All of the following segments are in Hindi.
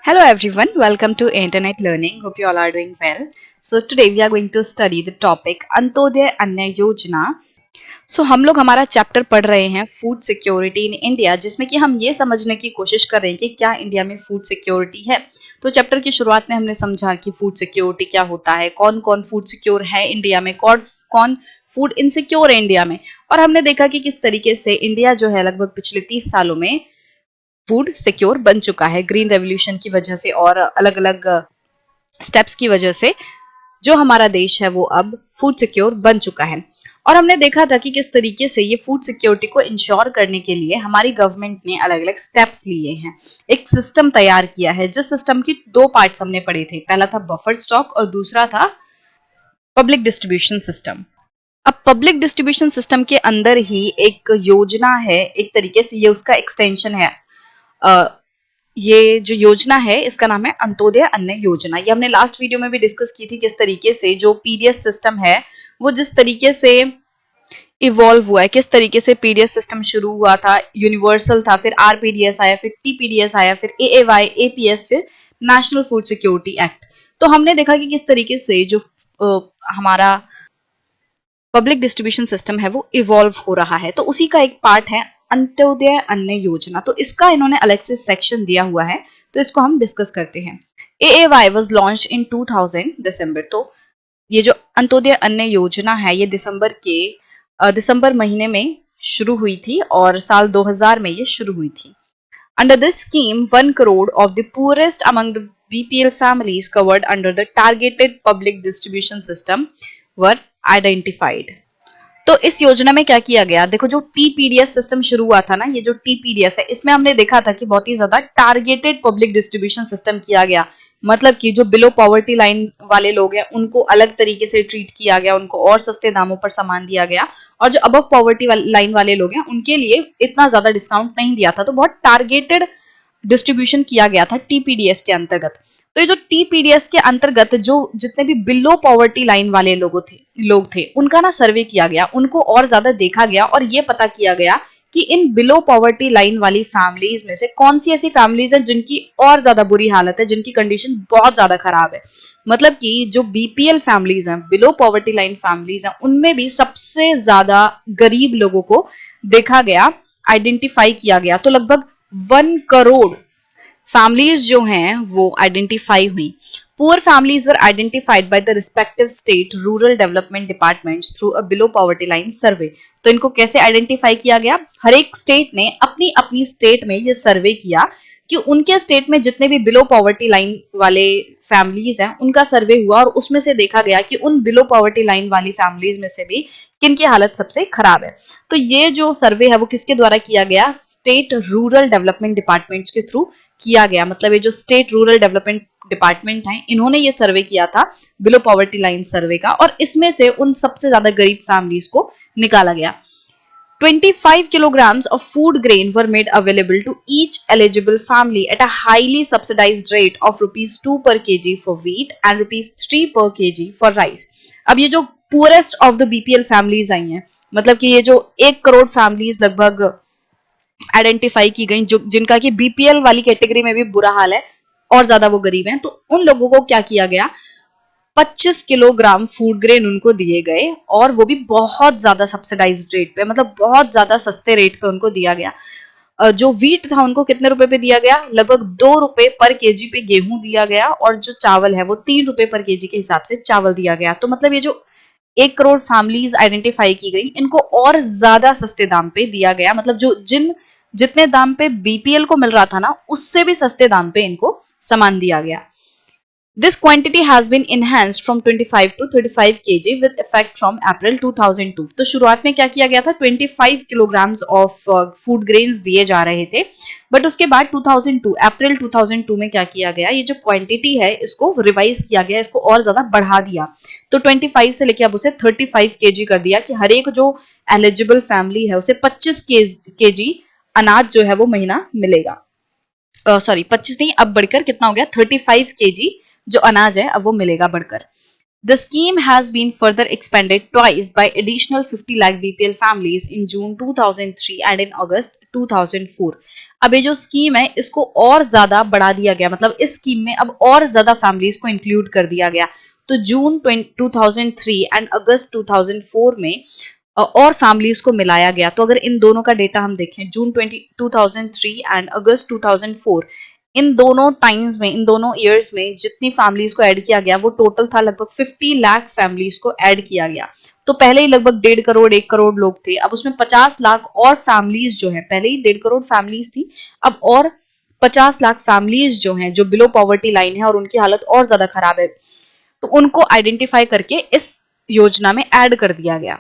Hello everyone, welcome to Internet Learning. Hope you all are doing well. So today we are going to study the topic Antyodaya अन्न योजना. हम लोग हमारा चैप्टर पढ़ रहे हैं फूड सिक्योरिटी इन इंडिया, जिसमें कि हम ये समझने की कोशिश कर रहे हैं कि क्या इंडिया में फूड सिक्योरिटी है. तो चैप्टर की शुरुआत में हमने समझा कि फूड सिक्योरिटी क्या होता है, कौन कौन फूड सिक्योर है इंडिया में, कौन कौन फूड इनसिक्योर है इंडिया में, और हमने देखा कि किस तरीके से इंडिया जो है लगभग पिछले 30 सालों में फूड सिक्योर बन चुका है ग्रीन रेवोल्यूशन की वजह से और अलग अलग स्टेप्स की वजह से जो हमारा देश है वो अब फूड सिक्योर बन चुका है. और हमने देखा था कि किस तरीके से ये फूड सिक्योरिटी को इंश्योर करने के लिए हमारी गवर्नमेंट ने अलग अलग स्टेप्स लिए हैं, एक सिस्टम तैयार किया है. जिस सिस्टम की दो पार्ट्स हमने पढ़े थे, पहला था बफर स्टॉक और दूसरा था पब्लिक डिस्ट्रीब्यूशन सिस्टम. अब पब्लिक डिस्ट्रीब्यूशन सिस्टम के अंदर ही एक योजना है, एक तरीके से ये उसका एक्सटेंशन है. ये जो योजना है इसका नाम है अंत्योदय अन्न योजना. ये हमने लास्ट वीडियो में भी डिस्कस की थी किस तरीके से जो पीडीएस सिस्टम है वो जिस तरीके से इवॉल्व हुआ है, किस तरीके से पीडीएस सिस्टम शुरू हुआ था, यूनिवर्सल था, फिर आरपीडीएस आया, फिर टीपीडीएस आया, फिर एएवाई, एपीएस, फिर नेशनल फूड सिक्योरिटी एक्ट. तो हमने देखा कि किस तरीके से जो हमारा पब्लिक डिस्ट्रीब्यूशन सिस्टम है वो इवॉल्व हो रहा है. तो उसी का एक पार्ट है अंत्योदय अन्न योजना. तो इसका इन्होंने अलग से सेक्शन दिया हुआ है, तो इसको हम डिस्कस करते हैं. AAY वाज लॉन्च इन 2000 दिसंबर. तो ये जो अंत्योदय अन्न योजना है ये दिसंबर महीने में शुरू हुई थी और साल 2000 में ये शुरू हुई थी. Under this scheme, 1 crore of the poorest among the BPL families covered under the targeted public distribution system were identified. तो इस योजना में क्या किया गया, देखो जो टीपीडीएस सिस्टम शुरू हुआ था ना, ये जो टीपीडीएस है इसमें हमने देखा था कि बहुत ही ज्यादा टारगेटेड पब्लिक डिस्ट्रीब्यूशन सिस्टम किया गया. मतलब कि जो बिलो पॉवर्टी लाइन वाले लोग हैं उनको अलग तरीके से ट्रीट किया गया, उनको और सस्ते दामों पर सामान दिया गया, और जो अबव पॉवर्टी लाइन वाले लोग हैं उनके लिए इतना ज्यादा डिस्काउंट नहीं दिया था. तो बहुत टारगेटेड डिस्ट्रीब्यूशन किया गया था टीपीडीएस के अंतर्गत. तो ये जो टीपीडीएस के अंतर्गत जो जितने भी बिलो पॉवर्टी लाइन वाले लोग थे उनका ना सर्वे किया गया, उनको और ज्यादा देखा गया और ये पता किया गया कि इन बिलो पॉवर्टी लाइन वाली फैमिलीज में से कौन सी ऐसी फैमिलीज हैं जिनकी और ज्यादा बुरी हालत है, जिनकी कंडीशन बहुत ज्यादा खराब है. मतलब कि जो बीपीएल फैमिलीज हैं, बिलो पॉवर्टी लाइन फैमिलीज हैं, उनमें भी सबसे ज्यादा गरीब लोगों को देखा गया, आइडेंटिफाई किया गया. तो लगभग 1 करोड़ फैमिलीज जो हैं वो आइडेंटिफाई हुई. Poor families were identified by the respective state rural development departments through a below poverty line सर्वे. तो इनको कैसे आइडेंटिफाई किया गया, हर एक स्टेट ने अपनी अपनी स्टेट में ये सर्वे किया कि उनके स्टेट में जितने भी बिलो पॉवर्टी लाइन वाले फैमिलीज हैं उनका सर्वे हुआ और उसमें से देखा गया कि उन बिलो पॉवर्टी लाइन वाली फैमिलीज में से भी किन की हालत सबसे खराब है. तो ये जो सर्वे है वो किसके द्वारा किया गया, स्टेट रूरल डेवलपमेंट डिपार्टमेंट्स के थ्रू किया गया. मतलब ये जो स्टेट रूरल डेवलपमेंट डिपार्टमेंट है इन्होंने ये सर्वे किया था बिलो पॉवर्टी लाइन सर्वे का, और इसमें से उन सबसे ज्यादा गरीब फैमिलीज को निकाला गया. 25 kilograms of food grain were made available to each eligible family at a highly subsidized rate of rupees 2 per kg for wheat and rupees 3 per kg for rice. अब ये जो poorest of the BPL families आई हैं, मतलब कि ये जो 1 करोड़ फैमिलीज लगभग आइडेंटिफाई की गई जो जिनका कि बीपीएल वाली कैटेगरी में भी बुरा हाल है और ज्यादा वो गरीब हैं, तो उन लोगों को क्या किया गया, 25 किलोग्राम फूड ग्रेन उनको दिए गए और वो भी बहुत ज्यादा सब्सिडाइज्ड रेट पे, मतलब बहुत ज्यादा सस्ते रेट पे उनको दिया गया. जो वीट था उनको कितने रुपए पे दिया गया, लगभग 2 रुपए पर केजी पे गेहूं दिया गया, और जो चावल है वो 3 रुपए पर केजी के हिसाब से चावल दिया गया. तो मतलब ये जो 1 करोड़ फैमिलीज आइडेंटिफाई की गई इनको और ज्यादा सस्ते दाम पे दिया गया. मतलब जो जितने दाम पे बीपीएल को मिल रहा था ना उससे भी सस्ते दाम पे इनको सामान दिया गया. This quantity has been enhanced from 25 to 35 kg with effect from April 2002. तो शुरुआत में क्या किया गया था, 25 kilograms of food grains दिए जा रहे थे, बट उसके बाद 2002 अप्रैल 2002 में क्या किया गया, ये जो क्वांटिटी है इसको रिवाइज किया गया, इसको और ज्यादा बढ़ा दिया. तो 25 से लेकर अब उसे 35 kg कर दिया कि हर एक जो एलिजिबल फैमिली है उसे 25 kg अनाज जो है वो महीना मिलेगा. 25 नहीं, अब बढ़कर कितना हो गया, 35 kg जो अनाज है अब वो मिलेगा बढ़कर. The scheme has been further expanded twice by additional 50 lakh BPL families in June 2003 and in August 2004. अब ये जो स्कीम है इसको और ज्यादा बढ़ा दिया गया, मतलब इस स्कीम में अब और ज्यादा फैमिलीज को इंक्लूड कर दिया गया। तो जून 2003 एंड अगस्त 2004 में और फैमिलीज को मिलाया गया। तो अगर इन दोनों का डेटा हम देखें, जून 2003 एंड अगस्त 2004, इन दोनों टाइम्स में, इन दोनों ईयर्स में जितनी फैमिलीज को ऐड किया गया वो टोटल था लगभग 50 लाख फैमिलीज को ऐड किया गया। तो पहले ही लगभग 1.5 करोड़ 1 करोड़ लोग थे, अब उसमें 50 लाख और फैमिलीज जो है, पहले ही 1.5 करोड़ फैमिलीज थी, अब और 50 लाख फैमिलीज जो हैं जो बिलो पॉवर्टी लाइन है और उनकी हालत और ज्यादा खराब है, तो उनको आइडेंटिफाई करके इस योजना में ऐड कर दिया गया।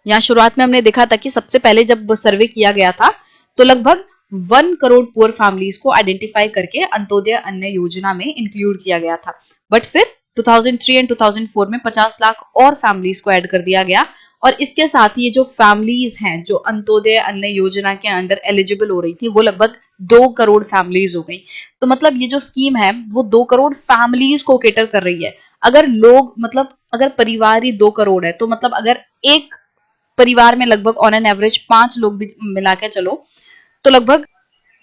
यहाँ शुरुआत में हमने देखा था कि सबसे पहले जब सर्वे किया गया था तो लगभग 1 करोड़ पुअर फैमिलीज को आइडेंटिफाई करके अंत्योदय अन्न योजना में इंक्लूड किया गया था। बट फिर 2003 एंड 2004 में 50 लाख और फैमिलीज को ऐड कर दिया गया, और इसके साथ ही ये जो फैमिलीज हैं जो अंत्योदय अन्न योजना के अंडर एलिजिबल हो रही थी वो लगभग 2 करोड़ फैमिलीज हो गई। तो मतलब ये जो स्कीम है वो 2 करोड़ फैमिलीज को केटर कर रही है। अगर लोग, मतलब अगर परिवार ही 2 करोड़ है तो मतलब अगर एक परिवार में लगभग ऑन एन एवरेज 5 लोग भी मिला के चलो तो लगभग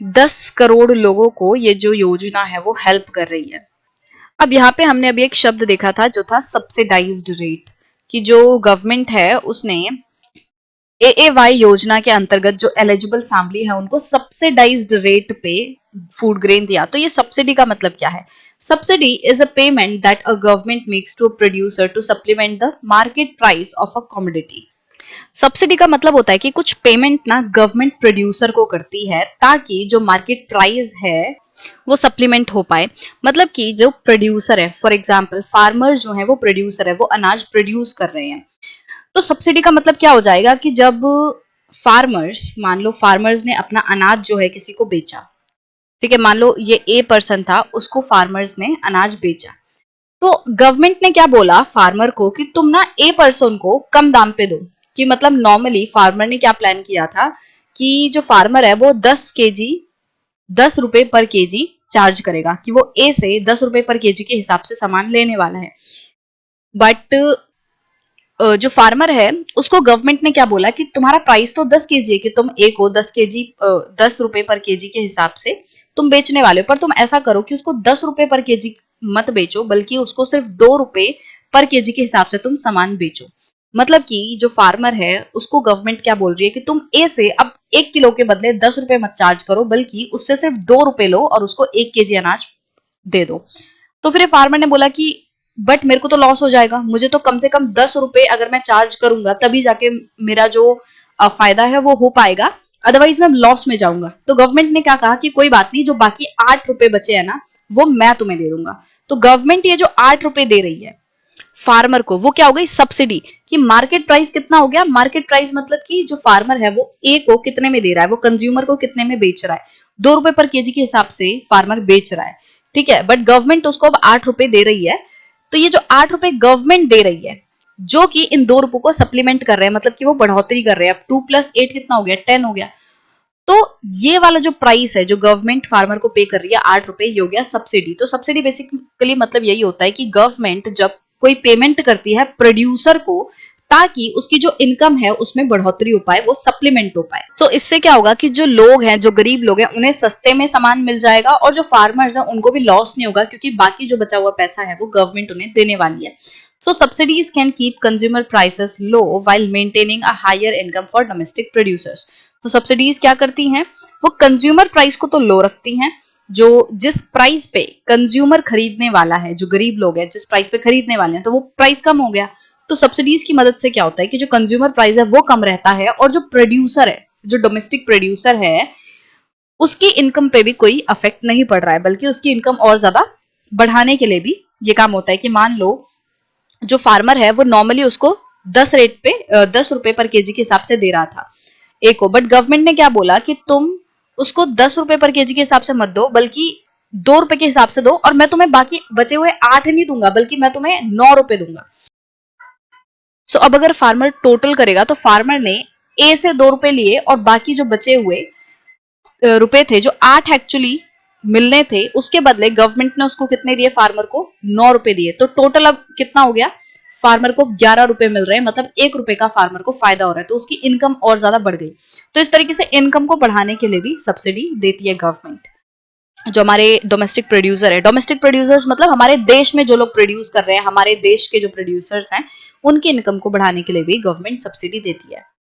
10 करोड़ लोगों को ये जो योजना है वो हेल्प कर रही है। अब यहाँ पे हमने अभी एक शब्द देखा था जो था सब्सिडाइज्ड रेट, कि जो गवर्नमेंट है उसने एएवाई योजना के अंतर्गत जो एलिजिबल फैमिली है उनको सब्सिडाइज्ड रेट पे फूड ग्रेन दिया। तो ये सब्सिडी का मतलब क्या है? Subsidy is a payment that a government makes to a producer to supplement the market price of a commodity. Subsidy का मतलब होता है कि कुछ पेमेंट ना गवर्नमेंट प्रोड्यूसर को करती है ताकि जो मार्केट प्राइस है वो सप्लीमेंट हो पाए। मतलब कि जो प्रोड्यूसर है, फॉर एग्जांपल फार्मर जो है वो प्रोड्यूसर है, वो अनाज प्रोड्यूस कर रहे हैं, तो सब्सिडी का मतलब क्या हो जाएगा कि जब फार्मर्स, मान लो फार्मर्स ने अपना अनाज जो है किसी को बेचा, ठीक है, मान लो ये ए पर्सन था, उसको फार्मर्स ने अनाज बेचा, तो गवर्नमेंट ने क्या बोला फार्मर को कि तुम ना ए पर्सन को कम दाम पे दो। कि मतलब नॉर्मली फार्मर ने क्या प्लान किया था कि जो फार्मर है वो 10 केजी 10 रुपए पर केजी चार्ज करेगा, कि वो ए से 10 रुपए पर केजी के हिसाब से सामान लेने वाला है। बट जो फार्मर है उसको गवर्नमेंट ने क्या बोला कि तुम्हारा प्राइस तो 10 केजी है, कि तुम ए को 10 केजी 10 रुपए पर केजी के हिसाब से तुम बेचने वाले हो, पर तुम ऐसा करो कि उसको 10 रुपए पर केजी मत बेचो, बल्कि उसको सिर्फ 2 रुपए पर केजी के हिसाब से तुम सामान बेचो। मतलब कि जो फार्मर है उसको गवर्नमेंट क्या बोल रही है कि तुम ए से अब 1 किलो के बदले 10 रुपए मत चार्ज करो, बल्कि उससे सिर्फ 2 रुपए लो और उसको 1 केजी अनाज दे दो। तो फिर फार्मर ने बोला कि बट मेरे को तो लॉस हो जाएगा, मुझे तो कम से कम 10 रुपए अगर मैं चार्ज करूंगा तभी जाके मेरा जो फायदा है वो हो पाएगा, अदरवाइज मैं लॉस में जाऊंगा। तो गवर्नमेंट ने क्या कहा कि कोई बात नहीं, जो बाकी 8 रुपए बचे हैं ना वो मैं तुम्हें दे दूंगा। तो गवर्नमेंट ये जो 8 रुपए दे रही है फार्मर को वो क्या हो गई? सब्सिडी। कि मार्केट प्राइस कितना हो गया? मार्केट प्राइस मतलब कि जो फार्मर है वो ए को कितने में दे रहा है, वो कंज्यूमर को कितने में बेच रहा है, 2 रुपए पर केजी के हिसाब से फार्मर बेच रहा है, ठीक है। बट गवर्नमेंट उसको अब 8 रुपए दे रही है। तो ये जो 8 रुपए गवर्नमेंट दे रही है जो कि इन 2 रुपए को सप्लीमेंट कर रहे हैं, मतलब कि वो बढ़ोतरी कर रहे हैं। अब 2 + 8 कितना हो गया? 10 हो गया। तो ये वाला जो प्राइस है जो गवर्नमेंट फार्मर को पे कर रही है 8 रुपए, ये हो गया सब्सिडी। तो सब्सिडी बेसिकली मतलब यही होता है कि गवर्नमेंट जब कोई पेमेंट करती है प्रोड्यूसर को ताकि उसकी जो इनकम है उसमें बढ़ोतरी हो पाए, वो सप्लीमेंट हो पाए। तो इससे क्या होगा कि जो लोग हैं, जो गरीब लोग हैं, उन्हें सस्ते में सामान मिल जाएगा, और जो फार्मर्स हैं उनको भी लॉस नहीं होगा, क्योंकि बाकी जो बचा हुआ पैसा है वो गवर्नमेंट उन्हें देने वाली है। So subsidies can keep consumer prices low while maintaining a higher income for domestic producers. तो सब्सिडीज क्या करती हैं? वो कंज्यूमर प्राइस को तो लो रखती हैं, जो जिस प्राइस पे कंज्यूमर खरीदने वाला है, जो गरीब लोग हैं जिस प्राइस पे खरीदने वाले हैं, तो वो प्राइस कम हो गया। तो सब्सिडीज की मदद से क्या होता है कि जो कंज्यूमर प्राइस है वो कम रहता है, और जो प्रोड्यूसर है, जो डोमेस्टिक प्रोड्यूसर है, उसकी इनकम पे भी कोई अफेक्ट नहीं पड़ रहा है, बल्कि उसकी इनकम और ज्यादा बढ़ाने के लिए भी ये काम होता है। कि मान लो जो फार्मर है वो नॉर्मली उसको 10 रुपए पर केजी के हिसाब से दे रहा था एक को, बट गवर्नमेंट ने क्या बोला कि तुम उसको 10 रुपए पर केजी के हिसाब से मत दो, बल्कि 2 रुपए के हिसाब से दो, और मैं तुम्हें बाकी बचे हुए 8 नहीं दूंगा, बल्कि मैं तुम्हें 9 रुपए दूंगा। सो अब अगर फार्मर टोटल करेगा तो फार्मर ने ए से 2 रुपए लिए, और बाकी जो बचे हुए रुपए थे, जो 8 एक्चुअली मिलने थे, उसके बदले गवर्नमेंट ने उसको कितने दिए? फार्मर को 9 रुपए दिए। तो टोटल अब कितना हो गया? फार्मर को 11 रुपए मिल रहे हैं, मतलब 1 रुपए का फार्मर को फायदा हो रहा है, तो उसकी इनकम और ज्यादा बढ़ गई। तो इस तरीके से इनकम को बढ़ाने के लिए भी सब्सिडी देती है गवर्नमेंट। जो हमारे डोमेस्टिक प्रोड्यूसर है, डोमेस्टिक प्रोड्यूसर्स मतलब हमारे देश में जो लोग प्रोड्यूस कर रहे हैं, हमारे देश के जो प्रोड्यूसर्स हैं, उनकी इनकम को बढ़ाने के लिए भी गवर्नमेंट सब्सिडी देती है।